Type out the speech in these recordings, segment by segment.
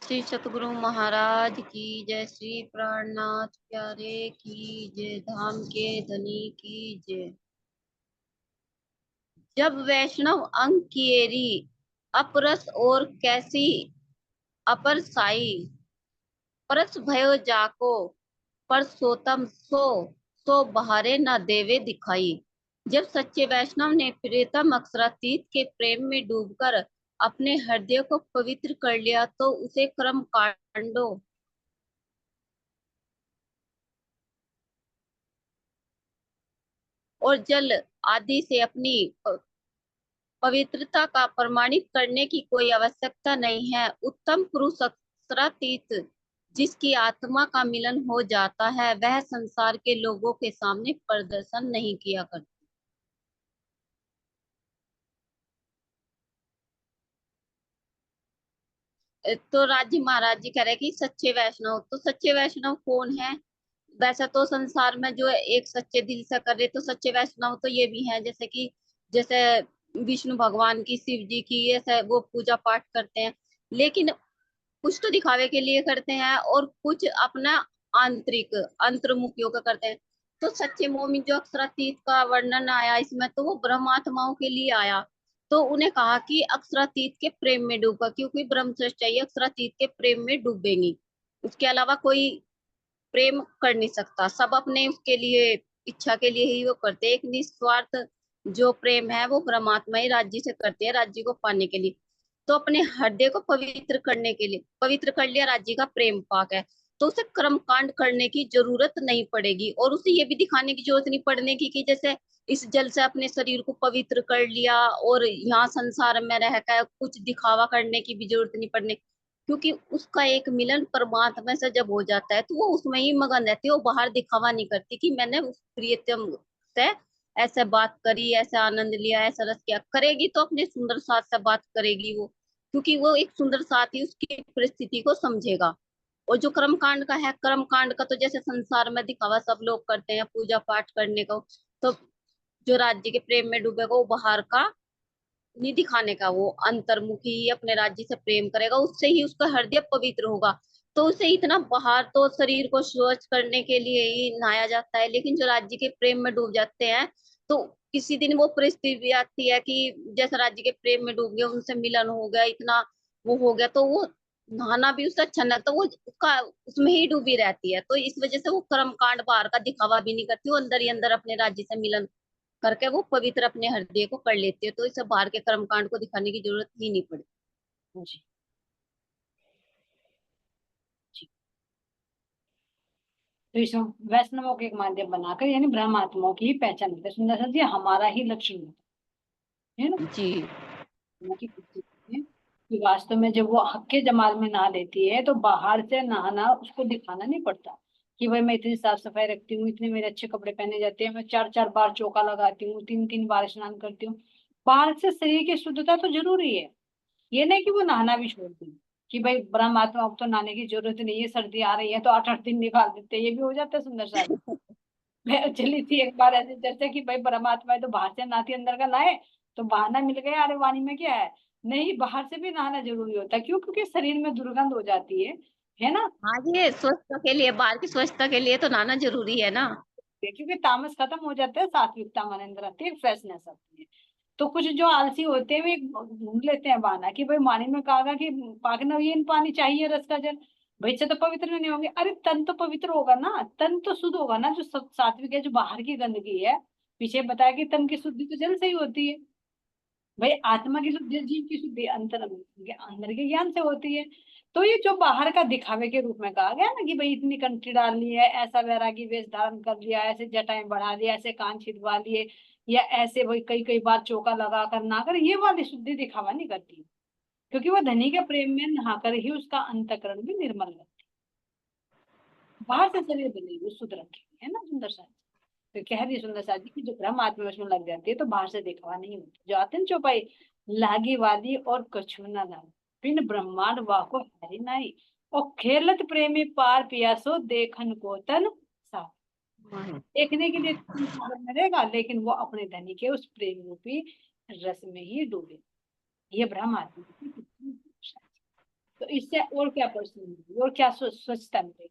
श्री सतगुरु महाराज की जय। श्री प्राणनाथ प्यारे की जय। धाम के धनी की जय। जब वैष्णव अंग किएरी अपरस और कैसी अपर साई परस भयो जाको परसोत्तम सो बहारे न देवे दिखाई। जब सच्चे वैष्णव ने प्रियतम अक्षरातीत के प्रेम में डूबकर अपने हृदय को पवित्र कर लिया तो उसे कर्म कांडों और जल आदि से अपनी पवित्रता का प्रमाणित करने की कोई आवश्यकता नहीं है। उत्तम पुरुष अक्षरातीत जिसकी आत्मा का मिलन हो जाता है वह संसार के लोगों के सामने प्रदर्शन नहीं किया करता। तो राजी महाराज जी कह रहे कि सच्चे वैष्णव, तो सच्चे वैष्णव कौन है? वैसे तो संसार में जो एक सच्चे दिल से कर रहे तो सच्चे वैष्णव तो ये भी हैं, जैसे कि जैसे विष्णु भगवान की, शिव जी की, ये वो पूजा पाठ करते हैं, लेकिन कुछ तो दिखावे के लिए करते हैं और कुछ अपना आंतरिक अंतर्मुख योग करते हैं। तो सच्चे मोमिन जो अक्षरातीत का वर्णन आया इसमें तो वो ब्रह्मात्माओं के लिए आया। तो उन्हें कहा कि अक्षरातीत के प्रेम में डूबा, क्योंकि ब्रह्म सृष्टि अक्षरातीत के प्रेम में डूबेंगी। उसके अलावा कोई प्रेम कर नहीं सकता। सब अपने उसके लिए इच्छा के लिए ही वो करते हैं। एक निस्वार्थ जो प्रेम है वो परमात्मा ही राज्य से करते हैं, राज्य को पाने के लिए। तो अपने हृदय को पवित्र करने के लिए पवित्र कर लिया, राज्य का प्रेम पाक है, तो उसे कर्म कांड करने की जरूरत नहीं पड़ेगी। और उसे ये भी दिखाने की जरूरत नहीं पड़ने की कि जैसे इस जल से अपने शरीर को पवित्र कर लिया और यहाँ संसार में रहकर कुछ दिखावा करने की भी जरूरत नहीं पड़ने, क्योंकि उसका एक मिलन परमात्मा से जब हो जाता है तो वो उसमें ही मगन रहती है। वो बाहर दिखावा नहीं करती कि मैंने उस प्रियतम से ऐसे बात करी, ऐसे आनंद लिया, ऐसा रस किया। करेगी तो अपने सुंदर साथ से बात करेगी वो, क्योंकि वो एक सुंदर साथ ही उसकी परिस्थिति को समझेगा। और जो कर्म कांड का है, कर्म कांड का तो जैसे संसार में दिखावा सब लोग करते हैं पूजा पाठ करने को, तो जो राज्य के प्रेम में डूबेगा वो बाहर का नहीं दिखाने का, वो अंतर्मुखी अपने राज्य से प्रेम करेगा, उससे ही उसका हृदय पवित्र होगा। तो उसे इतना बाहर तो शरीर को स्वच्छ करने के लिए ही नहाया जाता है, लेकिन जो राज्य के प्रेम में डूब जाते हैं तो किसी दिन वो परिस्थिति भी आती है कि जैसे राज्य के प्रेम में डूब गया, उनसे मिलन हो गया, इतना वो हो गया, तो वो नहाना भी उससे अच्छा नहीं लगता। वो उसका उसमें ही डूबी रहती है, तो इस वजह से वो कर्म कांड बाहर का दिखावा भी नहीं करती, वो अंदर ही अंदर अपने राज्य से मिलन करके वो पवित्र अपने हृदय को कर लेती है। तो इसे बाहर के कर्मकांड को दिखाने की जरूरत ही नहीं पड़ती। जी जी। तो इस वैष्णवों के एक माध्यम बनाकर यानी ब्रह्म आत्माओं की ही पहचान करते हैं। सुंदर जी हमारा ही लक्षण होता है ना, जी उनकी बुद्धि है कि वास्तव में जब वो हक के जमाल में नहा लेती है तो बाहर से नहाना उसको दिखाना नहीं पड़ता कि भाई मैं इतनी साफ सफाई रखती हूँ, इतने मेरे अच्छे कपड़े पहने जाते हैं, मैं 4 4 बार चौका लगाती हूँ, 3 3 बार स्नान करती हूँ। बाहर से शरीर की शुद्धता तो जरूरी है, ये नहीं कि वो नहाना भी छोड़ दें कि भाई ब्रह्म आत्मा अब तो नहाने की जरूरत नहीं है, सर्दी आ रही है तो 8 8 दिन निकाल देते हैं, ये भी हो जाता है सुंदर सा। मैं चली थी एक बार ऐसी चर्चा कि भाई परमात्मा है तो बाहर से नहाती अंदर का नहाए, तो बहाना मिल गया, अरे वाणी में क्या है। नहीं, बाहर से भी नहाना जरूरी होता है, क्यों? क्योंकि शरीर में दुर्गंध हो जाती है ना। हाँ जी, स्वच्छता के लिए, बाहर की स्वच्छता के लिए तो नहाना जरूरी है ना। क्योंकि तामस खत्म हो जाता है, सात्विकता मन अंदर आती है, फ्रेशनेस आती है। तो कुछ जो आलसी होते हैं वे ढूंढ लेते हैं बहाना कि भाई वाणी में कहा था कि पाकना ये पानी चाहिए रस का जल, भाई से तो पवित्र नहीं होंगे। अरे तन तो पवित्र होगा ना, तन तो शुद्ध होगा ना, जो सात्विक है, जो बाहर की गंदगी है। पीछे बताया कि तन की शुद्धि तो जल से ही होती है। भाई आत्मा की शुद्धि, जीव की शुद्धि अंतर अंदर के ज्ञान से होती है। तो ये जो बाहर का दिखावे के रूप में कहा गया ना कि भाई इतनी कंठी डाल ली है, ऐसा वैरागी वेश धारण कर लिया, ऐसे जटाएं बढ़ा लिया, ऐसे कान छिदवा लिए, या ऐसे वही कई कई बार चौका लगा कर ना कर, ये वाली शुद्धि दिखावा नहीं करती है। क्योंकि वो धनी के प्रेम में नहाकर ही उसका अंतकरण भी निर्मल रहता है। बाहर से शरीर बनेगी शुद्ध रखेगी, है ना सुंदर सा। तो कह रही है सुंदर सा जी की जो ब्रह्म आत्मा में लग जाती है तो बाहर से दिखावा नहीं होता। जो आतन चौपाई लागी वाली और कछु न लाग, बिन ब्रह्मांड वाको हरि नाई, और खेलत प्रेमी पार पियासो देखन को तन सा। देखने के लिए तुम सागर में रहेगा, लेकिन वो अपने धनी के उस प्रेम रूपी रस में ही डूबे। ये ब्रह्म आत्मा की कितनी विशेषता है। तो इससे और क्या प्रश्न मिलेगी और क्या स्वच्छता मिलेगी?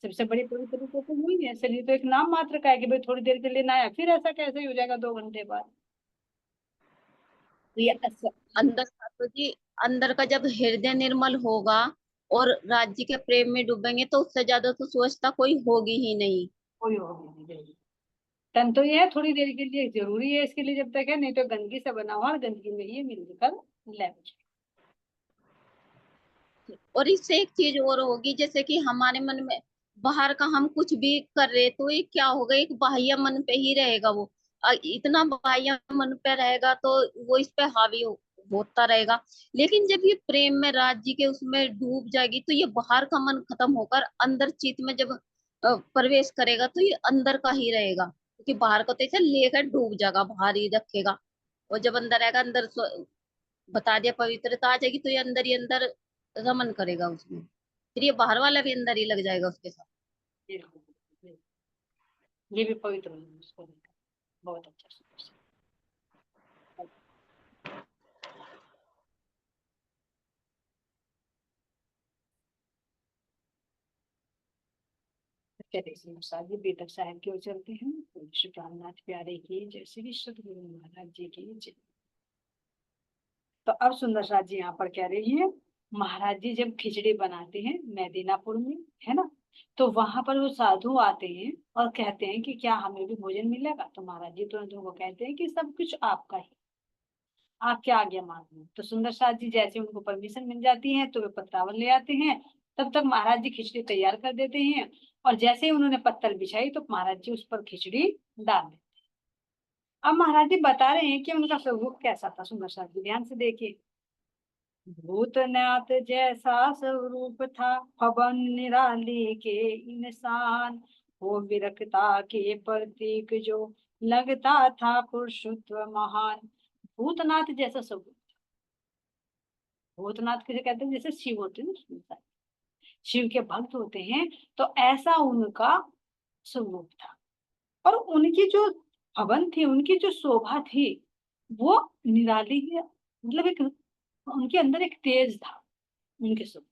सबसे बड़ी पवित्रता तो वही है। शरीर तो एक नाम मात्र का है कि भाई थोड़ी देर के लिए नहाया, फिर ऐसा कैसे ही हो जाएगा 2 घंटे बाद? तो ये अंदर का तो जी, अंदर का जब हृदय निर्मल होगा और राज्य के प्रेम में डूबेंगे तो उससे ज्यादा तो स्वच्छता कोई होगी ही नहीं। कोई होगी नहीं। तन तो ये है थोड़ी देर के लिए जरूरी है इसके लिए जब तक है, नहीं तो गंदगी से बना हुआ और गंदगी में ही मिलकर लैब। और इससे एक चीज और होगी, जैसे कि हमारे मन में बाहर का हम कुछ भी कर रहे तो ये क्या होगा, एक बाह्य मन पे ही रहेगा वो। इतना बाह्य मन पे रहेगा तो वो इस पे हावी होता रहेगा। लेकिन जब ये प्रेम में राज्य के उसमें डूब जाएगी तो ये बाहर का मन खत्म होकर अंदर चित में जब प्रवेश करेगा तो ये अंदर का ही रहेगा, क्योंकि बाहर को तो ऐसे लेकर डूब जाएगा, बाहर ही रखेगा। और जब अंदर आएगा, अंदर बता दिया पवित्रता आ जाएगी तो ये अंदर ही अंदर रमन करेगा उसमें, फिर ये बाहर वाला भी अंदर ही लग जाएगा उसके साथ। बिल्कुल, ये भी पवित्र है उसको लेकर। बहुत अच्छा सोच। चलिए जी बेतक साहिब की ओर चलते हैं। श्री रामनाथ प्यारे की जय, श्री सतगुरु महाराज जी की जय। तो अब सुंदर साथ जी यहाँ पर कह रही है, महाराज जी जब खिचड़ी बनाते हैं मैदिनापुर में, है ना, तो वहां पर वो साधु आते हैं और कहते हैं कि क्या हमें भी भोजन मिलेगा? तो महाराज जी तुरंत उनको कहते हैं कि सब कुछ आपका ही, आप क्या आज्ञा मान लो। तो सुंदर साथ जी जैसे उनको परमिशन मिल जाती है तो वे पत्तावल ले आते हैं। तब तक महाराज जी खिचड़ी तैयार कर देते हैं, और जैसे ही उन्होंने पत्तल बिछाई तो महाराज जी उस पर खिचड़ी डाल देते। अब महाराज जी बता रहे हैं कि उनका स्वरूप कैसा था। सुंदर साथ जी ध्यान से देखिए। भूतनाथ जैसा स्वरूप था, पवन निराली के इंसान, वो विरक्ता के प्रतीक जो लगता था पुरुषत्व महान। भूतनाथ जैसा स्वरूप। भूतनाथ किसे कहते हैं? जैसे शिव होते हैं ना, शिव के भक्त होते हैं, तो ऐसा उनका स्वरूप था। और उनकी जो भवन थी, उनकी जो शोभा थी, वो निराली है। मतलब एक उनके अंदर एक तेज था उनके स्वरूप,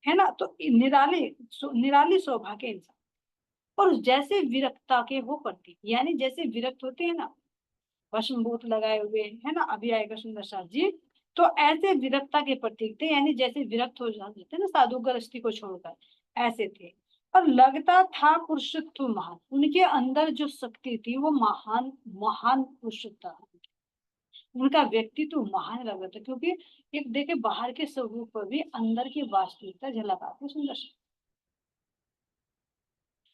है ना। तो निराली निराली शोभा के इंसान, और जैसे विरक्ता के वो प्रतीक, यानी जैसे विरक्त होते हैं ना, भस्मभूत लगाए हुए, है ना, अभी आएगा सुंदर साथ जी। तो ऐसे विरक्ता के प्रतीक थे, यानी जैसे विरक्त हो जाते थे ना साधु गृहस्थी को छोड़कर, ऐसे थे। और लगता था पुरुषत्व महान, उनके अंदर जो शक्ति थी वो महान महान पुरुषत्व था। उनका व्यक्तित्व महान लग रहा था, क्योंकि एक देखे बाहर के स्वरूप पर भी अंदर की वास्तविकता झलक आती। सुंदर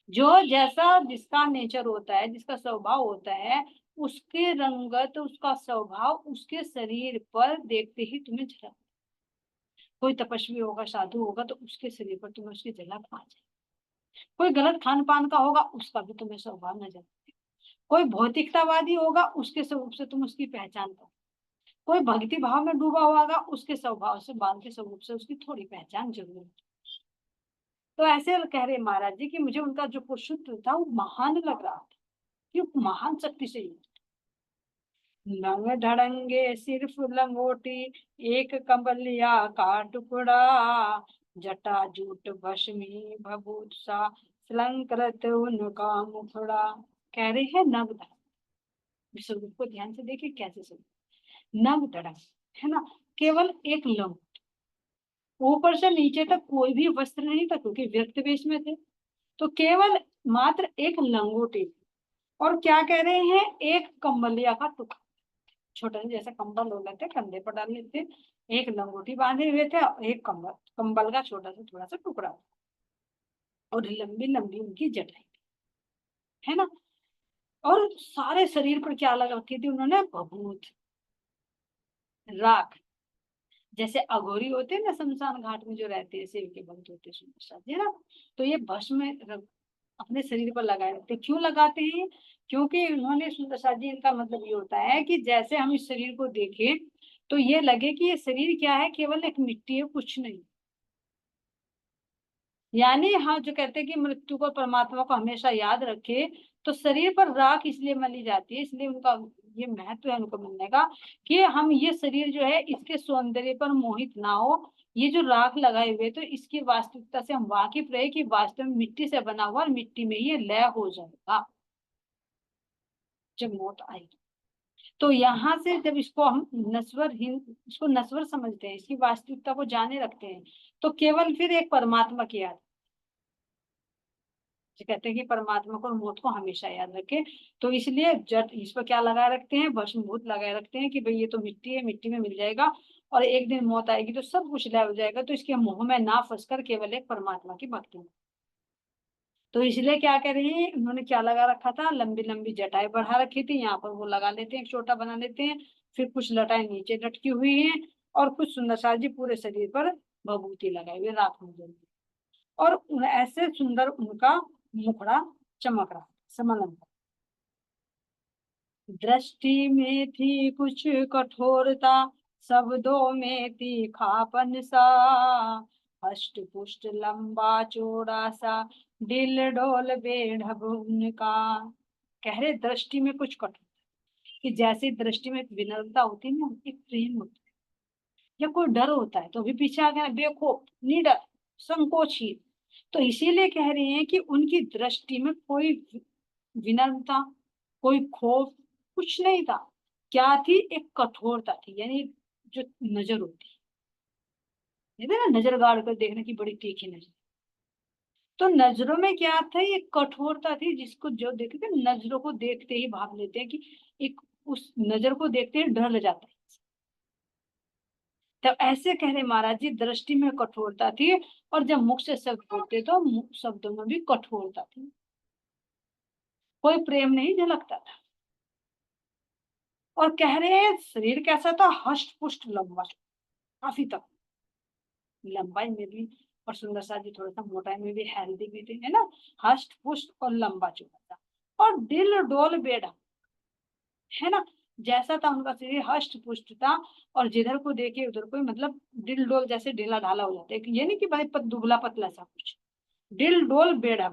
जो जैसा जिसका नेचर होता है, जिसका स्वभाव होता है, उसके रंगत, उसका स्वभाव उसके शरीर पर देखते ही तुम्हें झलक। कोई तपस्वी होगा, साधु होगा, तो उसके शरीर पर तुम्हें उसकी झलक आ जाए। कोई गलत खान पान का होगा, उसका भी तुम्हें स्वभाव नजर आए। कोई भौतिकतावादी होगा, उसके स्वरूप से तुम उसकी पहचान करो। कोई भक्ति भाव में डूबा हुआ होगा, उसके स्वभाव से, बाल के स्वरूप से उसकी थोड़ी पहचान जरूर है। तो ऐसे कह रहे महाराज जी कि मुझे उनका जो पुरुषत्व था वो महान लग रहा था, कि महान शक्ति से युक्त। लंग धड़ंगे सिर्फ लंगोटी, एक कंबलिया का टुकड़ा, जटा जूट भस्मी भभूत सा, अलंकृत उनका मुखड़ा। कह रहे हैं नव धड़ंग। स्वरूप को ध्यान से देखिए कैसे स्वरूप। नव धड़ंग, है ना, केवल एक लंग, ऊपर से नीचे तक कोई भी वस्त्र नहीं था, क्योंकि व्यक्त वेश में थे। तो केवल मात्र एक लंगोटी। और क्या कह रहे हैं? एक कंबलिया का टुकड़ा, छोटा जैसा कंबल हो लेते कंधे पर डाल लेते, एक लंगोटी बांधे हुए थे, और एक कंबल, कंबल का छोटा सा थोड़ा सा टुकड़ा, और लंबी लंबी उनकी जटाई, है ना। और सारे शरीर पर क्या लगा रखी थी उन्होंने? भभूत, राख। जैसे अघोरी होते हैं ना शमशान घाट में जो रहते हैं, शिव के भक्त होते हैं सुंदर साथ जी, है ना। तो ये भस्म अपने शरीर पर लगाए रखते। क्यों लगाते हैं? क्योंकि उन्होंने, सुंदर साथ जी, इनका मतलब ये होता है कि जैसे हम इस शरीर को देखें तो ये लगे कि ये शरीर क्या है? केवल एक मिट्टी है, कुछ नहीं। यानी हाँ, जो कहते हैं कि मृत्यु को, परमात्मा को हमेशा याद रखे, तो शरीर पर राख इसलिए मली जाती है, इसलिए उनका ये महत्व है उनको मिलने का कि हम ये शरीर जो है इसके सौंदर्य पर मोहित ना हो। ये जो राख लगाए हुए तो इसकी वास्तविकता से हम वाकिफ रहे कि वास्तव में मिट्टी से बना हुआ और मिट्टी में ये लय हो जाएगा जब मौत आएगी। तो यहाँ से जब इसको हम इसको नश्वर समझते हैं, इसकी वास्तविकता को जाने रखते हैं, तो केवल फिर एक परमात्मा की याद, जो कहते हैं कि परमात्मा को और मौत को हमेशा याद रखे। तो इसलिए जट इस पर क्या लगाए रखते हैं, भस्मभूत लगाए रखते हैं कि भाई ये तो मिट्टी है, मिट्टी में मिल जाएगा और एक दिन मौत आएगी तो सब कुछ लय हो जाएगा। तो इसके मोह में ना फंसकर केवल एक परमात्मा की भक्ति में। तो इसलिए क्या कह रहे हैं, उन्होंने क्या लगा रखा था, लंबी लंबी जटाएं बढ़ा रखी थी, यहाँ पर वो लगा लेते हैं, एक छोटा बना लेते हैं, फिर कुछ लटाएं नीचे लटकी हुई हैं और कुछ सुंदर सा जी पूरे शरीर पर भभूति लगाए हुए राख में जल रही। और ऐसे सुंदर उनका मुखड़ा चमक रहा समलंब। दृष्टि में थी कुछ कठोरता, शब्दों में तीखापन सा, हष्ट पुष्ट लंबा चौड़ा सा, दिल डोल बेढब उनका। कह रहे दृष्टि में कुछ कठोर, कि जैसे दृष्टि में एक विनम्रता होती है ना, एक प्रेम होता है, या कोई डर होता है तो भी पीछे आ गया बेखौफ निडर संकोचहीन। तो इसीलिए कह रहे हैं कि उनकी दृष्टि में कोई विनम्रता, कोई खौफ कुछ नहीं था। क्या थी, एक कठोरता थी, यानी जो नजर होती है ना, नजर गाड़ कर देखने की बड़ी तीखी नजर। तो नजरों में क्या था, ये कठोरता थी जिसको जो देखते थे नजरों को देखते ही भाग लेते हैं कि एक उस नजर को देखते ही डर लग जाता है। तो ऐसे कह रहे महाराज जी, दृष्टि में कठोरता थी और जब मुख से शब्द बोलते तो शब्दों में भी कठोरता थी, कोई प्रेम नहीं झलकता था। और कह रहे हैं शरीर कैसा था, हष्ट पुष्ट लंबा, काफी तक लंबाई में भी और सुंदर सा जी, थोड़ा सा मोटाई में भी हेल्दी भी थे, है ना, हष्ट पुष्ट और लंबा चौड़ा था। और दिल डोल बेढा, है ना, जैसा था उनका शरीर हष्ट पुष्ट था और जिधर को देखे उधर को मतलब दिल डोल जैसे ढीला ढाला हो जाता है, ये नहीं कि भाई दुबला पतला सा कुछ, दिल डोल बेढा।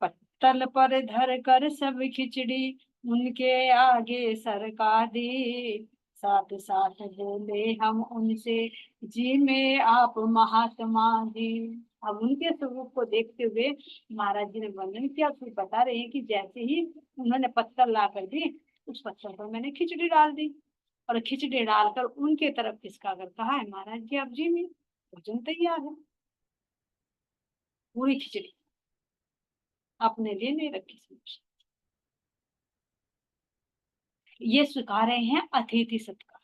पत्तल पर धर कर सब खिचड़ी उनके आगे सरका दी, साथ साथ बोले हम उनसे, जी में आप महात्मा जी। अब उनके स्वरूप को देखते हुए महाराज जी ने वर्णन किया, फिर बता रहे हैं कि जैसे ही उन्होंने पत्थर ला कर दी, उस पत्थर पर मैंने खिचड़ी डाल दी और खिचड़ी डालकर उनके तरफ खिसका कर कहा है, महाराज जी आप जी में भोजन तैयार है। पूरी खिचड़ी अपने लिए नहीं रखी समझ। ये सिखा रहे हैं अतिथि सत्कार।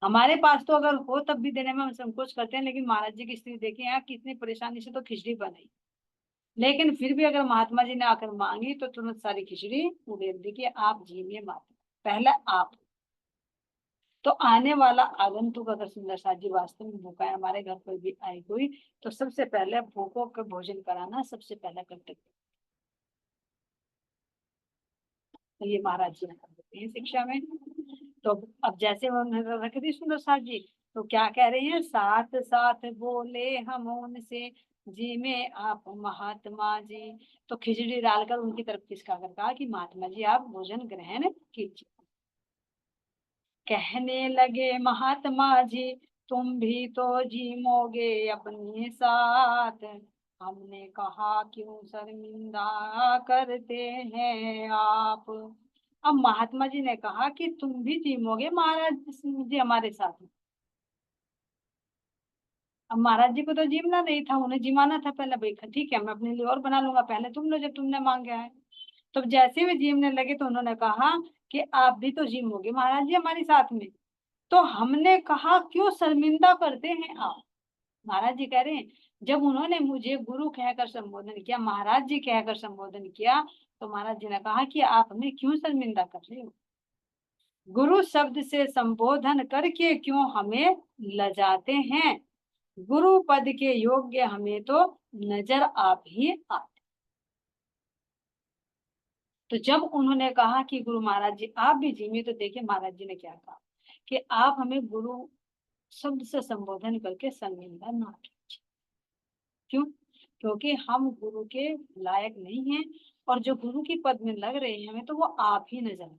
हमारे पास तो अगर हो तब भी देने में हम संकोच करते हैं, लेकिन महाराज जी की स्थिति देखें यहाँ कितनी परेशानी से तो खिचड़ी बनाई, लेकिन फिर भी अगर महात्मा जी ने आकर मांगी तो तुरंत सारी खिचड़ी उड़ेल दी कि आप जीविए महात्मा, पहले आप। तो आने वाला आगंतुक अगर सुंदर साथ जी वास्तव में भूखा है, हमारे घर पर भी आई हुई, तो सबसे पहले भूखों का भोजन कराना सबसे पहला कर्तव्य। तो ये महाराज जी ने कर देते हैं शिक्षा में। तो अब जैसे वो रख दी सुंदर साथ जी, तो क्या कह रहे हैं, साथ साथ बोले हम उनसे, जी में आप महात्मा जी। तो खिचड़ी डालकर उनकी तरफ खिसका कर कहा कि महात्मा जी आप भोजन ग्रहण कीजिए। कहने लगे महात्मा जी, तुम भी तो जीमोगे अपने साथ। हमने कहा क्यों शर्मिंदा करते हैं आप। अब महात्मा जी ने कहा कि तुम भी जीमोगे महाराज जी हमारे साथ। अब महाराज जी को तो जीमना नहीं था, उन्हें जिमाना था पहले, भाई ठीक है मैं अपने लिए और बना लूंगा, पहले तुम लो जब तुमने मांगा है। तो जैसे वे जीमने लगे तो उन्होंने कहा कि आप भी तो जीमोगे महाराज जी हमारे साथ में। तो हमने कहा क्यों शर्मिंदा करते हैं आप। महाराज जी कह रहे हैं जब उन्होंने मुझे गुरु कहकर संबोधन किया, महाराज जी कहकर संबोधन किया, तो महाराज जी ने कहा कि आप हमें क्यों शर्मिंदा कर रहे हो, गुरु शब्द से संबोधन करके क्यों हमें लजाते हैं, गुरु पद के योग्य हमें तो नजर आप ही आते। तो जब उन्होंने कहा कि गुरु महाराज जी आप भी जीविए, तो देखिए महाराज जी ने क्या कहा कि आप हमें गुरु शब्द से संबोधन करके शर्मिंदा ना कीजिए। क्यों, क्योंकि हम गुरु के लायक नहीं हैं और जो गुरु की पद में लग रहे हैं हमें, तो वो आप ही नजर आए,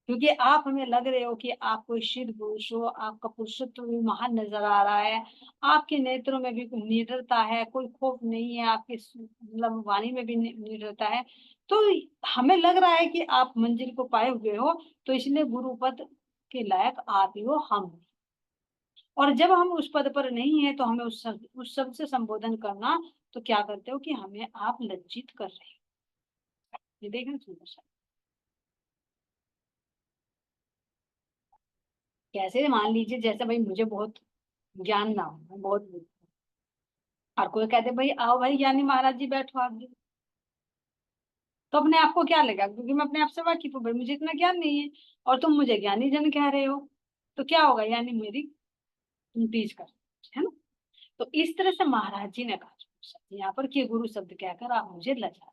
क्योंकि आप हमें लग रहे हो कि आप कोई सिद्ध पुरुष हो, आपका पुरुषत्व भी महान नजर आ रहा है, आपके नेत्रों में भी कोई निडरता है, कोई खौफ नहीं है, आपकी मतलब वाणी में भी निडरता है। तो हमें लग रहा है कि आप मंजिल को पाए हुए हो, तो इसलिए गुरु पद के लायक आप ही हो, हम नहीं। और जब हम उस पद पर नहीं है तो हमें उस शब्द से संबोधन करना, तो क्या करते हो कि हमें आप लज्जित कर रहे हो। ये देखें सुंदर सा कैसे, मान लीजिए जैसे भाई मुझे बहुत ज्ञान ना हो, मैं बहुत मूर्ख हूं, और कोई कहते भाई आओ भाई ज्ञानी महाराज जी बैठो आप भी, तो अपने आप को क्या लगेगा, क्योंकि मैं अपने आप से वाकिफ हूँ, भाई मुझे इतना ज्ञान नहीं है और तुम मुझे ज्ञानी जन कह रहे हो, तो क्या होगा, यानी मेरी तुम टीज कर, है ना। तो इस तरह से महाराज जी ने कहा यहाँ पर कि गुरु शब्द कहकर आप मुझे लजा।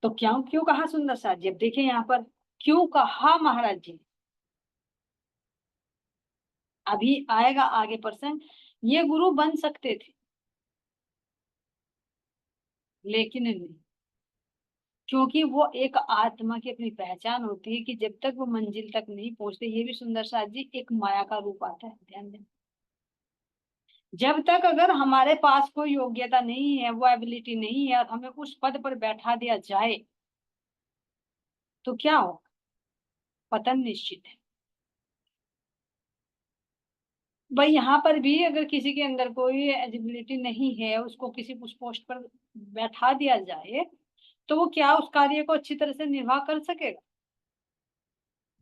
तो क्यों क्यों कहा सुंदर सा जी, अब देखिए यहाँ पर क्यों कहा महाराज जी, अभी आएगा आगे प्रश्न। ये गुरु बन सकते थे लेकिन नहीं, क्योंकि वो एक आत्मा की अपनी पहचान होती है कि जब तक वो मंजिल तक नहीं पहुंचते, ये भी सुंदर सा जी एक माया का रूप आता है, ध्यान दें। जब तक अगर हमारे पास कोई योग्यता नहीं है, वो एबिलिटी नहीं है, और हमें उस पद पर बैठा दिया जाए, तो क्या हो, पतन निश्चित है। भाई यहाँ पर भी अगर किसी के अंदर कोई एलिजिबिलिटी नहीं है, उसको किसी उस पोस्ट पर बैठा दिया जाए, तो वो क्या उस कार्य को अच्छी तरह से निर्वाह कर सकेगा,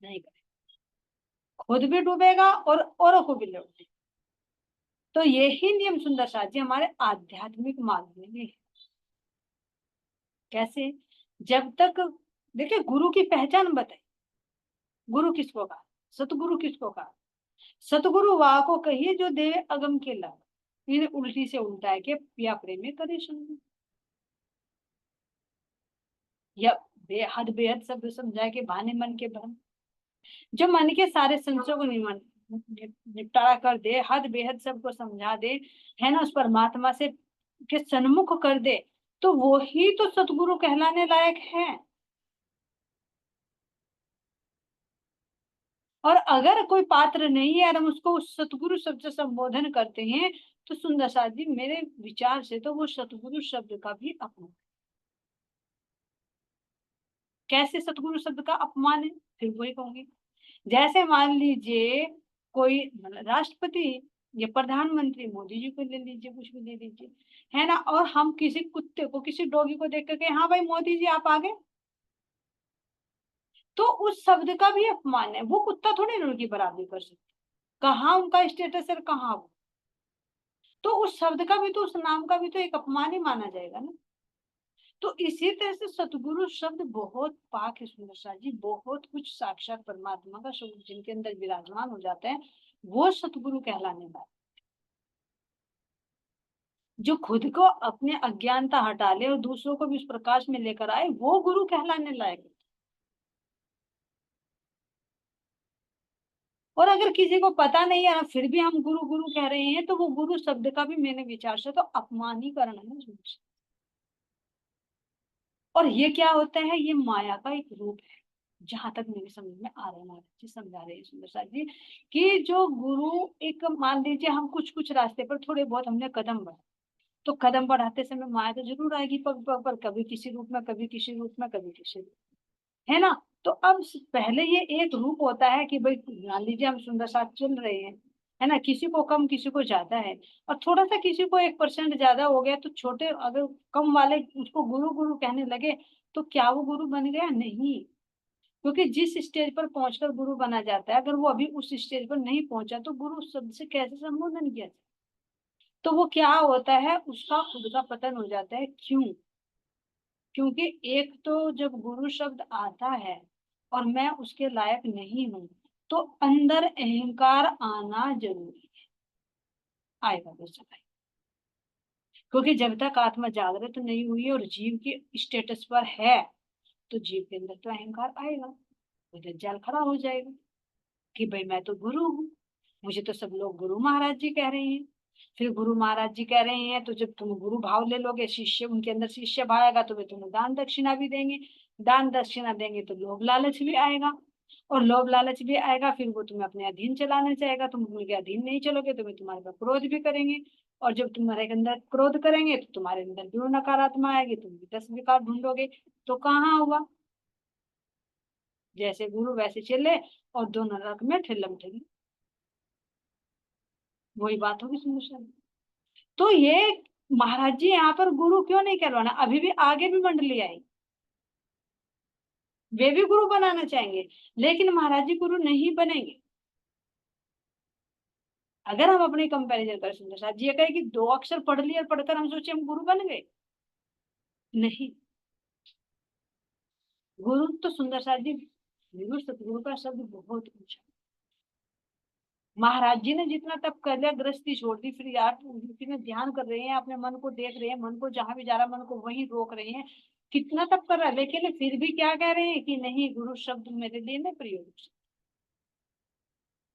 नहीं करेगा, खुद भी डूबेगा और औरों को भी लौटेगा। तो यही नियम सुंदर शाह जी हमारे आध्यात्मिक मार्ग में भी है। कैसे, जब तक, देखिए गुरु की पहचान बताई, गुरु किसको कहा, सतगुरु किसको कहा, सतगुरु वाह को कहिए जो देवे अगम के लाभ, इन्हें उल्टी से उल्टा है कि पिया प्रेम करे संग, या बेहद शब्द समझाए कि भाने मन के भ्रम, जो मन के सारे संशयों को निपटारा कर दे, हद बेहद सबको समझा दे, है ना, उस परमात्मा से के सन्मुख कर दे, तो वो ही तो सतगुरु कहलाने लायक है। और अगर कोई पात्र नहीं है और हम उसको उस सतगुरु शब्द से संबोधन करते हैं, तो सुंदर साथ जी मेरे विचार से तो वो सतगुरु शब्द का भी अपमान, कैसे सतगुरु शब्द का अपमान है, फिर वही कहूंगी। जैसे मान लीजिए कोई राष्ट्रपति या प्रधानमंत्री, मोदी जी को ले लीजिए, कुछ भी ले लीजिए, है ना, और हम किसी कुत्ते को, किसी डॉगी को देख करके हाँ भाई मोदी जी आप आ गए, तो उस शब्द का भी अपमान है। वो कुत्ता थोड़ी ना उनकी बराबरी कर सकते, कहाँ उनका स्टेटस है, कहाँ वो, तो उस शब्द का भी तो, उस नाम का भी तो एक अपमान ही माना जाएगा ना। तो इसी तरह से सतगुरु शब्द बहुत पाक है सुंदर शाह जी, बहुत कुछ साक्षात परमात्मा का स्वरूप जिनके अंदर विराजमान हो जाता है, वो सतगुरु कहलाने वाले, जो खुद को अपने अज्ञानता हटा ले और दूसरों को भी उस प्रकाश में लेकर आए, वो गुरु कहलाने लायक। और अगर किसी को पता नहीं है फिर भी हम गुरु गुरु कह रहे हैं, तो वो गुरु शब्द का भी मेरे विचार से तो अपमान ही करना है ना। और ये क्या होता है, ये माया का एक रूप है, जहां तक मेरे समझ में आ रहा है, महाराज जी समझा रहे हैं सुंदर साथ जी, कि जो गुरु, एक मान लीजिए हम कुछ कुछ रास्ते पर थोड़े बहुत हमने कदम बढ़ाए, तो कदम बढ़ाते समय माया तो जरूर आएगी पग पग पर, कभी किसी रूप में, कभी किसी रूप में, कभी किसी रूप में, है ना। तो अब पहले ये एक रूप होता है कि भाई मान लीजिए हम सुंदर साथ चल रहे हैं, है ना, किसी को कम किसी को ज्यादा है, और थोड़ा सा किसी को 1% ज्यादा हो गया, तो छोटे अगर कम वाले उसको गुरु गुरु कहने लगे, तो क्या वो गुरु बन गया, नहीं। क्योंकि जिस स्टेज पर पहुंचकर गुरु बना जाता है, अगर वो अभी उस स्टेज पर नहीं पहुंचा, तो गुरु शब्द से कैसे संबोधन किया जाए, तो वो क्या होता है, उसका खुद का पतन हो जाता है। क्यों, क्योंकि एक तो जब गुरु शब्द आता है और मैं उसके लायक नहीं हूं, तो अंदर अहंकार आना जरूरी है, आएगा बेशक, क्योंकि जब तक आत्मा जागृत नहीं हुई और जीव के स्टेटस पर है, तो जीव के अंदर तो अहंकार आएगा, वो दज्जाल खड़ा हो जाएगा कि भाई मैं तो गुरु हूँ, मुझे तो सब लोग गुरु महाराज जी कह रहे हैं। फिर गुरु महाराज जी कह रहे हैं तो जब तुम गुरु भाव ले लोगे, शिष्य उनके अंदर शिष्य भाव आएगा तो वे तुम्हें दान दक्षिणा भी देंगे, दान दक्षिणा देंगे तो लोभ लालच भी आएगा, और लोभ लालच भी आएगा फिर वो तुम्हें अपने अधीन चलाना चाहेगा, तुम उनके अधीन नहीं चलोगे तो वे तुम्हारे पर क्रोध भी करेंगे, और जब तुम्हारे अंदर क्रोध करेंगे तो तुम्हारे अंदर भी नकारात्मक आएगी, तुम भी 10 विकार ढूंढोगे, तो कहाँ हुआ? जैसे गुरु वैसे चले और दोनों नरक में ठिल्लम ठिल्ली, वही बात होगी सुंदर। तो ये महाराज जी यहाँ पर गुरु क्यों नहीं कहलवाना, अभी भी आगे भी मंडली आई, वे भी गुरु बनाना चाहेंगे, लेकिन महाराज जी गुरु नहीं बनेंगे। अगर हम अपने कंपैरिजन करें सुंदर साहब जी, ये कहे कि 2 अक्षर पढ़ लिए और पढ़कर हम सोचे हम गुरु बन गए, नहीं। गुरु तो सुंदर साहब जी, गुरु सतगुरु का शब्द बहुत ऊंचा। महाराज जी ने जितना तप कर लिया, गृहस्थी छोड़ दी, फिर यार में ध्यान कर रहे हैं, अपने मन को देख रहे हैं, मन को जहां भी जा रहा मन को वहीं रोक रहे हैं, कितना तप कर रहा है, लेकिन फिर भी क्या कह रहे हैं कि नहीं, गुरु शब्द मेरे लिए नहीं प्रयोग।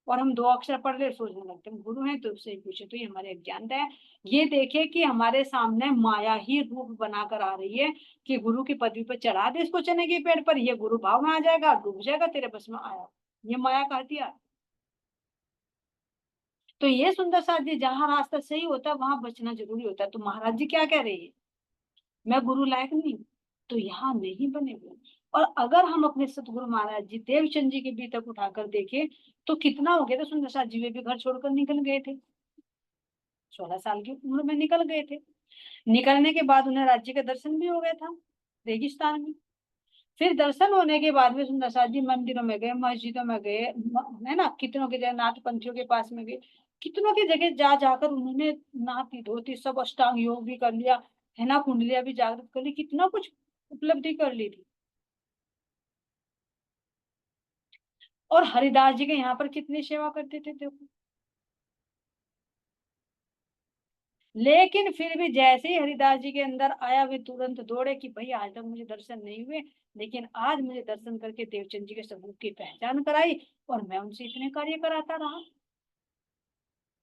और हम 2 अक्षर पढ़ ले सोचने लगते हैं गुरु हैं, तो उससे पूछे तो ये हमारे अज्ञानता है। ये देखे कि हमारे सामने माया ही रूप बनाकर आ रही है कि गुरु की पदवी पर चढ़ा दे इसको चने के पेड़ पर, ये गुरु भाव में आ जाएगा, डूब जाएगा, तेरे बस में आया, ये माया का हथियार। तो ये सुंदर साथ जी, जहां रास्ता सही होता है वहां बचना जरूरी होता है। तो महाराज जी क्या कह रहे हैं, मैं गुरु लायक नहीं हूं, तो यहाँ नहीं बनेगा। और अगर हम अपने सतगुरु महाराज जी देवचंद जी के भी तक उठाकर देखें तो कितना हो गया था, सुंदर साथ जी वे भी घर छोड़कर निकल गए थे, 16 साल की उम्र में निकल गए थे। निकलने के बाद उन्हें राज्य का दर्शन भी हो गया था रेगिस्तान में। फिर दर्शन होने के बाद में सुंदर साथ जी मंदिरों में गए, मस्जिदों में गए, है ना, कितनों के जगन्नाथ पंथियों के पास में गए, कितनों की जगह जा जाकर उन्होंने नाती धोती सब अष्टांग योग भी कर लिया, है ना, कुंडलियां भी जागृत कर ली, कितना कुछ उपलब्धि कर ली थी। और हरिदास जी के यहाँ पर कितनी सेवा करते थे देखो। लेकिन फिर भी जैसे ही हरिदास जी के अंदर आया वे तुरंत दौड़े कि भाई आज तक मुझे दर्शन नहीं हुए, लेकिन आज मुझे दर्शन करके देवचंद जी के स्वरूप की पहचान कराई, और मैं उनसे इतने कार्य कराता रहा।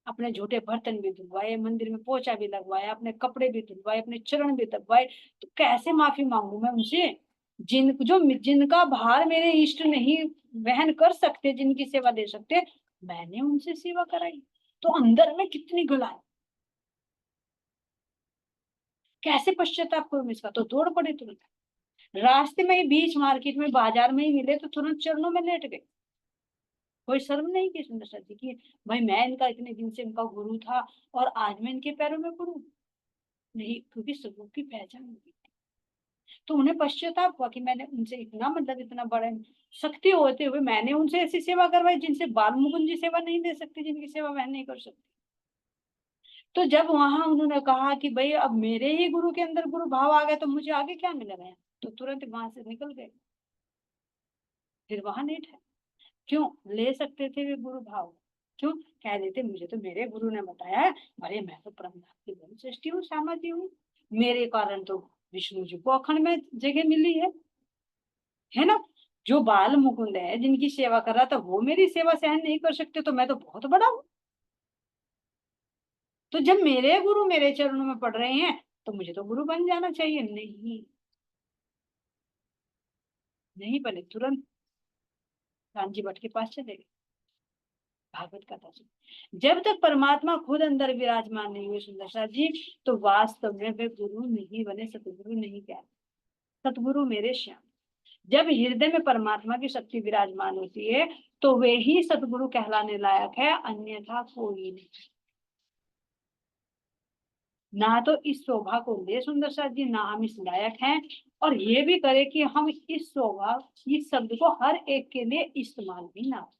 अपने झूठे बर्तन भी धुलवाए, मंदिर में पोछा भी लगवाया, अपने कपड़े भी धुलवाए, अपने चरण भी दबवाए। तो कैसे माफी मांगू मैं उनसे, जिनका भार मेरे इष्ट नहीं वहन कर सकते, जिनकी सेवा दे सकते, मैंने उनसे सेवा कराई, तो अंदर में कितनी गलाई, कैसे पश्चाताप करूं इसका। तो दौड़ पड़े तुरंत, रास्ते में ही बीच मार्केट में बाजार में ही मिले तो तुरंत चरणों में लेट गए। कोई शर्म नहीं की सुंदर सा जी की भाई मैं इनका इतने दिन से इनका गुरु था और आज मैं इनके पैरों में पड़ू, नहीं, क्योंकि स्वरूप की पहचान होगी। तो उन्हें पश्चाताप हुआ कि मैंने उनसे इतना, मतलब इतना बड़ा शक्ति होते हुए मैंने उनसे ऐसी सेवा करवाई जिनसे बाल मुकुंद जी सेवा नहीं दे सकती, जिनकी सेवा मैं नहीं कर सकती। तो जब वहां उन्होंने कहा कि भाई अब मेरे ही गुरु के अंदर गुरु भाव आ गया तो मुझे आगे क्या मिलेगा, तो तुरंत वहां से निकल गए, फिर वहां नहीं ठहरे। क्यों ले सकते थे वे गुरु भाव, क्यों कह देते मुझे तो मेरे गुरु ने बताया है, अरे मैं तो ब्रह्मा की बड़ी सृष्टि हूँ, श्यामा जी हूँ, मेरे कारण तो विष्णु जी को अखंड में जगह मिली है ना। जो बाल मुकुंद है जिनकी सेवा कर रहा था वो मेरी सेवा सहन नहीं कर सकते, तो मैं तो बहुत बड़ा हूँ। तो जब मेरे गुरु मेरे चरणों में पड़ रहे हैं तो मुझे तो गुरु बन जाना चाहिए, नहीं, नहीं बने, तुरंत कांजी भट्ट के पास चले गए। भागवत कथा सुन, जब तक परमात्मा खुद अंदर विराजमान नहीं हुए सुंदर सा जी, तो वास्तव में वे गुरु नहीं बने, सतगुरु नहीं कहते। सतगुरु मेरे श्याम, जब हृदय में परमात्मा की शक्ति विराजमान होती है तो वे ही सतगुरु कहलाने लायक है, अन्यथा कोई नहीं। ना तो इस शोभा को ले सुंदर सा जी, ना हम इस लायक हैं, और ये भी करे कि हम इस शोभा, इस शब्द को हर एक के लिए इस्तेमाल भी ना।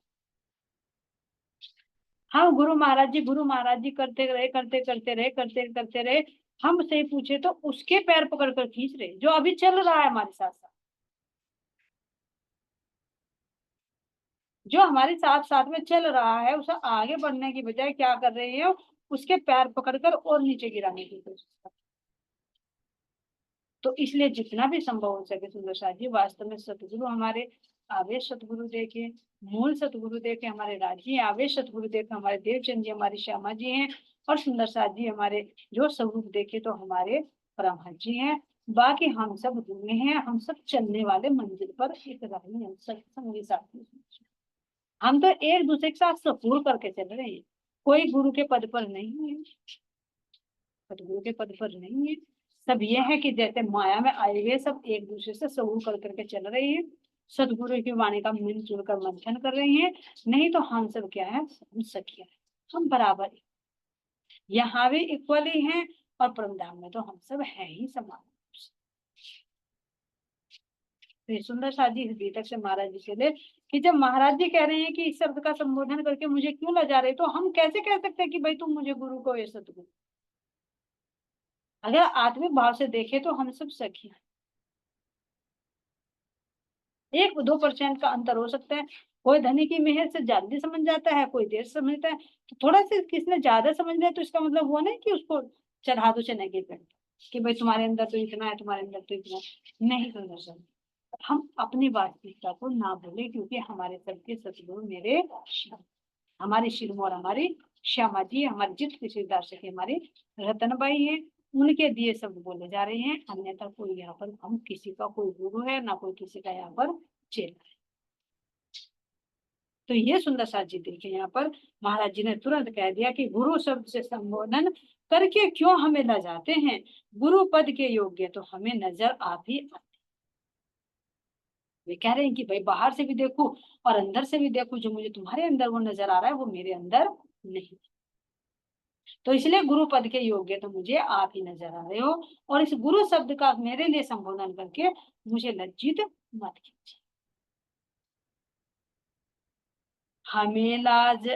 हम गुरु महाराज जी, गुरु महाराज जी करते रहे, करते करते रहे, करते करते रहे, हम से पूछे तो उसके पैर पकड़ कर खींच रहे जो अभी चल रहा है हमारे साथ साथ, जो हमारे साथ साथ में चल रहा है, उसे आगे बढ़ने की बजाय क्या कर रहे हैं, उसके पैर पकड़कर और नीचे गिराने की कोशिश कर। तो इसलिए जितना भी संभव हो सके सुंदर साथ जी, वास्तव में सतगुरु हमारे आवेश सतगुरु देखे, मूल सतगुरु देखे हमारे राजी आवेश सतगुरु देखे हमारे देवचंद जी, हमारी श्यामा जी हैं, और सुंदर साथ जी हमारे जो स्वरूप देखे तो हमारे परमहंस जी हैं। बाकी हम सब दूर हैं, हम सब चलने वाले मंजिल पर एक राही हैं, संगी साथी। हम तो एक दूसरे के साथ सपोर्ट करके चल रहे हैं, कोई गुरु के पद पर नहीं है, सतगुरु के पद पर नहीं है। सब ये है कि जैसे माया में आए हुए सब एक दूसरे से सहू कर करके चल रहे हैं, सतगुरु की वाणी का मिलजुल कर मंथन कर रहे हैं। नहीं तो हम सब क्या है, हम सखिया है, हम बराबर हैं। यहाँ भी इक्वली हैं और परमधाम में तो हम सब है ही समान। तो ये सुंदर शादी इस गीतक से महाराज जी चले कि जब महाराज जी कह रहे हैं कि इस शब्द का संबोधन करके मुझे क्यों लजा रहे, तो हम कैसे कह सकते हैं कि भाई तुम मुझे गुरु को ये सतगुरु। अगर आत्मिक भाव से देखे तो हम सब सखी हैं। 1-2% का अंतर हो सकता है, कोई धनी की मेहर से जल्दी समझ जाता है, कोई देर समझता है। तो थोड़ा सा किसने ज्यादा समझ लिया तो इसका मतलब वो नहीं कि उसको चढ़ा दो चने के पेड़ कि भाई तुम्हारे अंदर तो इतना है, तुम्हारे अंदर तो इतना नहीं। तो दर्शन हम अपनी वास्तविकता को ना भूले, क्योंकि हमारे सबके सतगुरु मेरे हमारे शिरोमणि हमारी श्यामा जी, हमारे जित किसीदार सखी हमारी रतनबाई है, उनके दिए शब्द बोले जा रहे हैं। अन्यथा कोई यहाँ पर हम किसी का कोई गुरु है ना कोई किसी का यहाँ पर चेला है। तो ये सुंदर साथ जी देखे यहाँ पर महाराज जी ने तुरंत कह दिया कि गुरु शब्द से संबोधन करके क्यों हमें ल जाते हैं, गुरु पद के योग्य तो हमें नजर आप ही आते। वे कह रहे हैं कि भाई बाहर से भी देखो और अंदर से भी देखो, जो मुझे तुम्हारे अंदर वो नजर आ रहा है वो मेरे अंदर नहीं। तो इसलिए गुरु पद के योग्य तो मुझे आप ही नजर आ रहे हो, और इस गुरु शब्द का मेरे लिए संबोधन करके मुझे लज्जित मत कीजिए। हमें लाज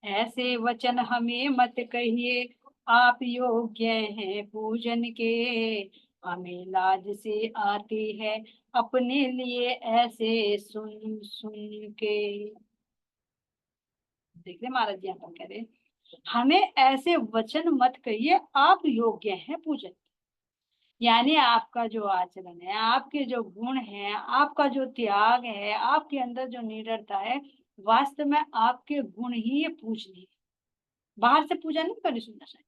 ऐसे वचन हमें मत कहिए, आप योग्य हैं पूजन के। हमें लाज से आती है अपने लिए ऐसे सुन सुन के। देख रहे महाराज जी यहाँ पर कह रहे हमें ऐसे वचन मत कहिए, आप योग्य हैं पूजन। यानी आपका जो आचरण है, आपके जो गुण हैं, आपका जो त्याग है, आपके अंदर जो निडरता है, वास्तव में आपके गुण ही ये पूजनीय है। बाहर से पूजा नहीं करनी। सुनना चाहिए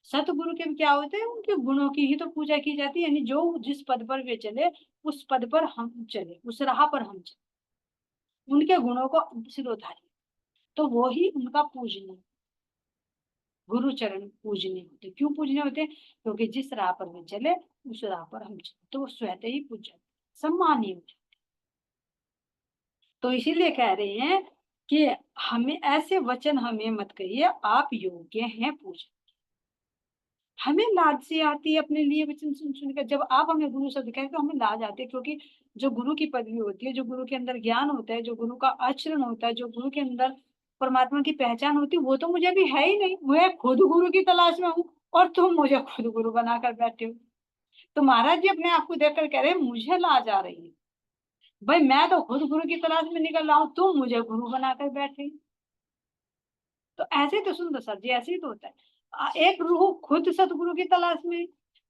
सतगुरु के क्या होते हैं, उनके गुणों की ही तो पूजा की जाती है। यानी जो जिस पद पर वे चले उस पद पर हम चले, उस राह पर हम चले, उनके गुणों को सिरोधार्य, तो वो ही उनका पूजनीय गुरु चरण पूजनीय होते। क्यों पूजनीय होते? क्योंकि जिस राह पर वे चले उस राह पर हम चले, तो वो स्वतः ही पूज्य सम्मानीय हो जाते। तो इसीलिए कह रहे हैं कि हमें ऐसे वचन हमें मत कहिए, आप योग्य हैं पूजन। हमें लाज से आती है अपने लिए वचन सुन सुनकर। जब आप हमें गुरु शब्द कहें तो हमें लाज आती है, क्योंकि जो गुरु की पदवी होती है, जो गुरु के अंदर ज्ञान होता है, जो गुरु का आचरण होता है, जो गुरु के अंदर परमात्मा की पहचान होती है, वो तो मुझे अभी है ही नहीं। मैं खुद गुरु की तलाश में हूँ और तुम मुझे खुद गुरु बनाकर बैठे हो। तो महाराज जी अपने आप को देखकर कह रहे हैं मुझे लाज आ रही है, भाई मैं तो खुद गुरु की तलाश में निकल रहा हूँ, तुम मुझे गुरु बनाकर बैठे। तो ऐसे तो सुंदर सर जी, ऐसे ही तो होता है। एक रूह खुद सतगुरु की तलाश में,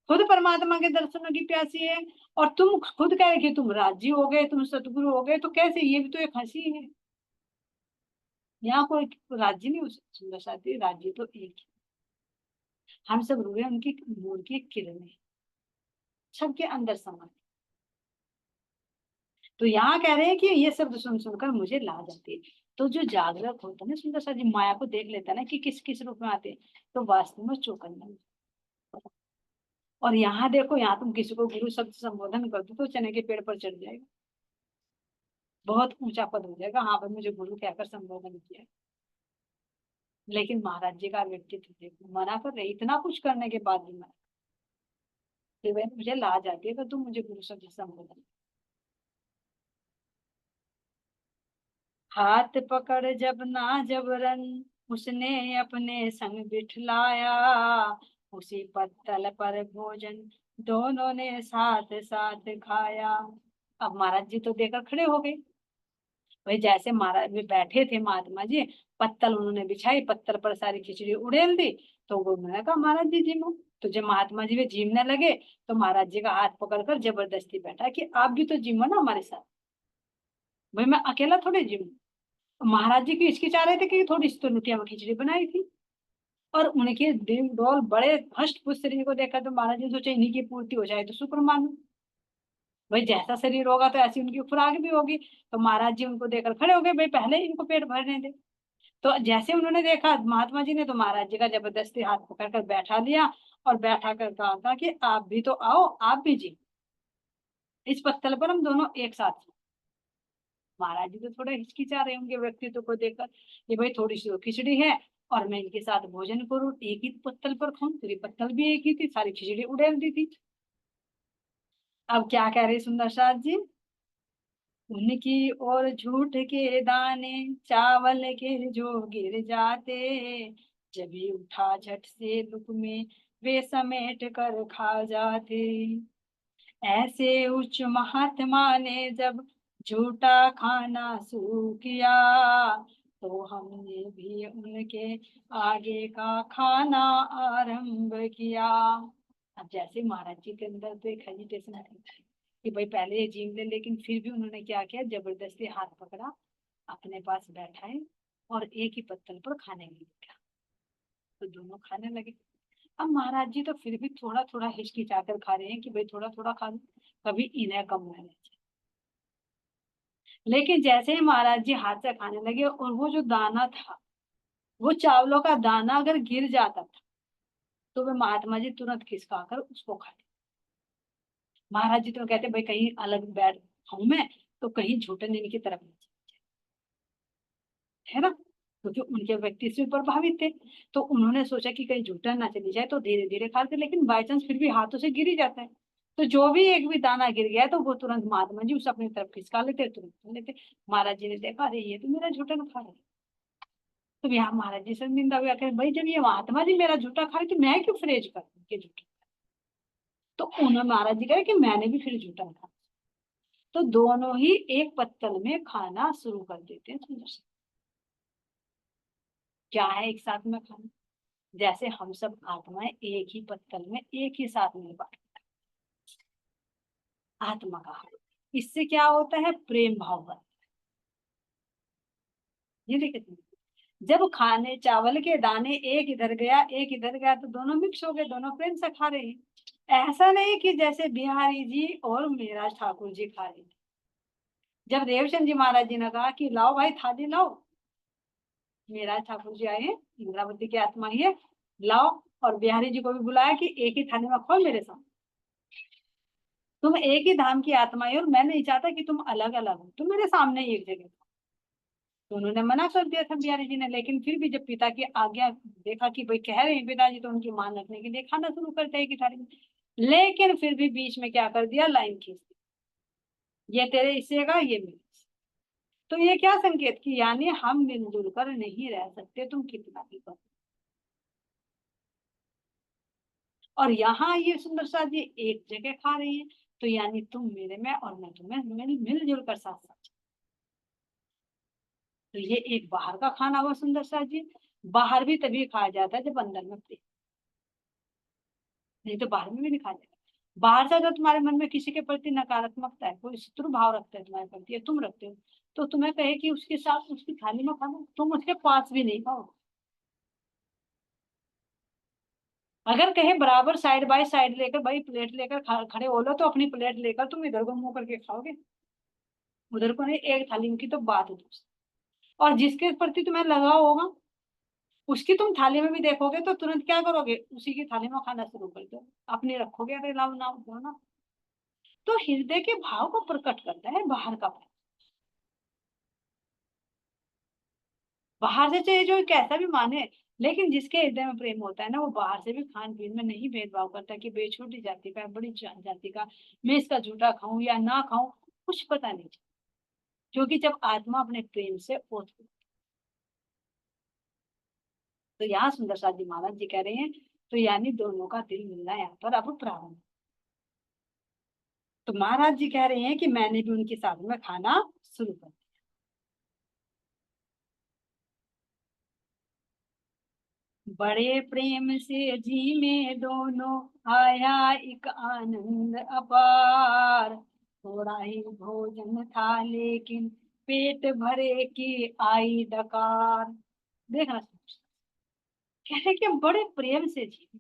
खुद परमात्मा के दर्शनों की प्यासी है, और तुम खुद कहे कि तुम राजी हो गए, तुम सतगुरु हो गए, तो कैसे? ये भी तो एक हंसी है। यहाँ कोई राज्य नहीं हो सकता सुंदर साथी, राज्य तो एक ही। हम सब रूह उनकी नूर की किरणें सबके अंदर समा। तो यहाँ कह रहे हैं कि ये शब्द सुन सुनकर मुझे लाज आती है। तो जो जागरूक होता है ना सुंदर सा जी, माया को देख लेता है ना कि किस किस रूप में आते हैं, तो वास्तव में चौकन्ना। और यहाँ देखो, यहाँ तुम किसी को गुरु शब्द संबोधन कर दो तो चने के पेड़ पर चढ़ जाएगा, बहुत ऊंचा पद हो जाएगा। हाँ भाई मुझे गुरु कहकर संबोधन किया। लेकिन महाराज जी का व्यक्तित्व देखो, मना कर रहे इतना कुछ करने के बाद भी मना कि भाई मुझे लाज आती है तो तुम मुझे गुरु शब्द संबोधन। हाथ पकड़ जब ना जबरन उसने अपने संग बिठलाया, उसी पत्तल पर भोजन दोनों ने साथ साथ खाया। अब महाराज जी तो देकर खड़े हो गए। भाई जैसे महाराज भी बैठे थे महात्मा जी, पत्तल उन्होंने बिछाई, पत्तल पर सारी खिचड़ी उड़ेल दी। तो वो उन्होंने कहा महाराज जी जिमो। तो जब महात्मा जी वे जिमने लगे तो महाराज जी का हाथ पकड़कर जबरदस्ती बैठा कि आप भी तो जिमो ना हमारे साथ। भाई मैं अकेला थोड़े जिमू। महाराज जी की हिचकिचा रहे थे कि थोड़ी सी तो लुटिया में खिचड़ी बनाई थी। और उनके दिल डोल बड़े हष्ट पुष्ट शरीर को देखा तो महाराज जी सोचे इन्हीं की पूर्ति हो जाए तो शुक्र मानो। भाई जैसा शरीर होगा तो ऐसी उनकी खुराक भी होगी। तो महाराज जी उनको देखकर खड़े हो गए, भाई पहले इनको पेट भरने दे। तो जैसे उन्होंने देखा महात्मा जी ने, तो महाराज जी का जबरदस्ती हाथ पकड़ कर बैठा लिया और बैठा कर कहा था कि आप भी तो आओ, आप भी जी, इस पत्तल पर हम दोनों एक साथ हैं। महाराज जी तो थोड़ा हिचकिचा रहे होंगे व्यक्तित्व को देखकर कि भाई थोड़ी सी तो खिचड़ी है और मैं इनके साथ भोजन करूं, एक ही पत्तल पर खाऊं, पूरी पत्तल भी एक ही थी, सारी खिचड़ी उड़ेल दी थी। अब क्या कह रहे सुंदर सास जी, उनकी और झूठ के दाने चावल के जो गिर जाते, जब ही उठा झट से लुक में वे समेट कर खा जाते। ऐसे उच्च महात्मा ने जब झूठा खाना शुरू किया, तो हमने भी उनके आगे का खाना आरंभ किया। अब जैसे महाराज जी के अंदर तो एक हेजिटेशन है कि भाई पहले ये जीव ले, लेकिन फिर भी उन्होंने क्या किया, जबरदस्ती हाथ पकड़ा, अपने पास बैठाए और एक ही पत्तल पर खाने के लिए, तो दोनों खाने लगे। अब महाराज जी तो फिर भी थोड़ा थोड़ा हिचकिचाकर खा रहे हैं कि भाई थोड़ा थोड़ा खा लो, कभी इन्हें कम न रहे। लेकिन जैसे ही महाराज जी हाथ से खाने लगे और वो जो दाना था, वो चावलों का दाना अगर गिर जाता था तो वे महात्मा जी तुरंत खिसका कर उसको खाते। महाराज जी तो कहते भाई कहीं अलग बैठ खाऊं मैं तो कहीं झूठन इनकी तरफ नहीं, है ना, क्योंकि उनके व्यक्ति से प्रभावित थे। तो उन्होंने सोचा कि कहीं झूठन ना चली जाए, तो धीरे धीरे खाते, लेकिन बाई चांस फिर भी हाथों से गिर ही जाता है। तो जो भी एक भी दाना गिर गया तो वो तुरंत महात्मा जी उसे अपनी तरफ खिसका लेते, तुरंत खा लेते। महाराज जी ने देखा अरे ये तो मेरा झूठन खा रहे। तो यहाँ महाराज जी शर्मिंदा हुआ, कहते भाई जब ये महात्मा जी मेरा झूठा खा रहे तो मैं क्यों फ्रेज करूँ के झूठा। तो उन्होंने महाराज जी कहा कि मैंने भी फिर झूठा खा। तो दोनों ही एक पत्तल में खाना शुरू कर देते हैं। सुंदर से क्या है एक साथ में खाना, जैसे हम सब आत्माएं एक ही पत्तल में एक ही साथ में बात, आत्मा का इससे क्या होता है, प्रेम भाव बढ़ता है। ये देखिए जब खाने चावल के दाने एक इधर गया एक इधर गया तो दोनों मिक्स हो गए, दोनों प्रेम से खा रहे हैं। ऐसा नहीं कि जैसे बिहारी जी और मेरा ठाकुर जी खा रहे हैं। जब देवचंद जी महाराज जी ने कहा कि लाओ भाई थाली लाओ, मेरा ठाकुर जी आए, इंद्रावती की आत्मा ही है, लाओ, और बिहारी जी को भी बुलाया कि एक ही थाली में खाओ मेरे साथ, तुम एक ही धाम की आत्मा है और मैं नहीं चाहता कि तुम अलग अलग हो, तुम मेरे सामने ही एक जगह। तो उन्होंने मना कर दिया था बिहारी जी ने, लेकिन फिर भी जब पिता की आज्ञा देखा कि भाई कह रहे हैं पिताजी, तो उनकी मान रखने के लिए खाना शुरू करते हैं कि थाली में। लेकिन फिर भी बीच में क्या कर दिया, लाइन खींच दी, ये तेरे हिस्से का ये मेरे हिस्से। तो ये क्या संकेत कि यानी हम मिलजुल कर नहीं रह सकते, तुम कितना भी करो। और यहाँ ये सुंदर सा जी एक जगह खा रही है, तो यानी तुम मेरे में और मैं तुम्हें मिलजुल कर साथ साथ। तो ये एक बाहर का खाना हुआ सुंदर सा जी। बाहर भी तभी खाया जाता है जब अंदर में प्रेम, नहीं तो बाहर में भी नहीं खाया जाएगा। बाहर से अगर तुम्हारे मन में किसी के प्रति नकारात्मकता है, कोई शत्रु भाव रखता है तुम्हारे प्रति, या तुम रखते हो, तो तुम्हें कहे कि उसके साथ उसकी थाली में खाना, तुम उसके पास भी नहीं खाओ। अगर कहे बराबर साइड बाय साइड लेकर भाई प्लेट लेकर खड़े हो लो, तो अपनी प्लेट लेकर तुम इधर को मुंह करके खाओगे, उधर को नहीं, एक थाली की तो बात है दूसरी। और जिसके प्रति तुम्हें लगा होगा उसकी तुम थाली में भी देखोगे तो तुरंत क्या करोगे, उसी की थाली में खाना शुरू कर दो, अपनी रखोगे, अरे लाओ ना दो ना। तो हृदय के भाव को प्रकट करता है बाहर का प्रेम। बाहर से चाहे जो कैसा भी माने, लेकिन जिसके हृदय में प्रेम होता है ना, वो बाहर से भी खान पीन में नहीं भेदभाव करता कि बे छोटी जाति का बड़ी जाति का, मैं इसका झूठा खाऊं या ना खाऊं, कुछ पता नहीं चलता। क्योंकि जब आत्मा अपने प्रेम से ओत, तो यहाँ सुंदर साथ जी महाराज जी कह रहे हैं, तो यानी दोनों का दिल मिलना यहाँ पर अब प्रारंभ। तो महाराज जी कह रहे हैं कि मैंने भी उनके साथ में खाना शुरू कर दिया। बड़े प्रेम से जी में दोनों आया एक आनंद अपार, थोड़ा ही भोजन था लेकिन पेट भरे की आई डकार। देखना, कह रहे कि हम बड़े प्रेम से जीवे,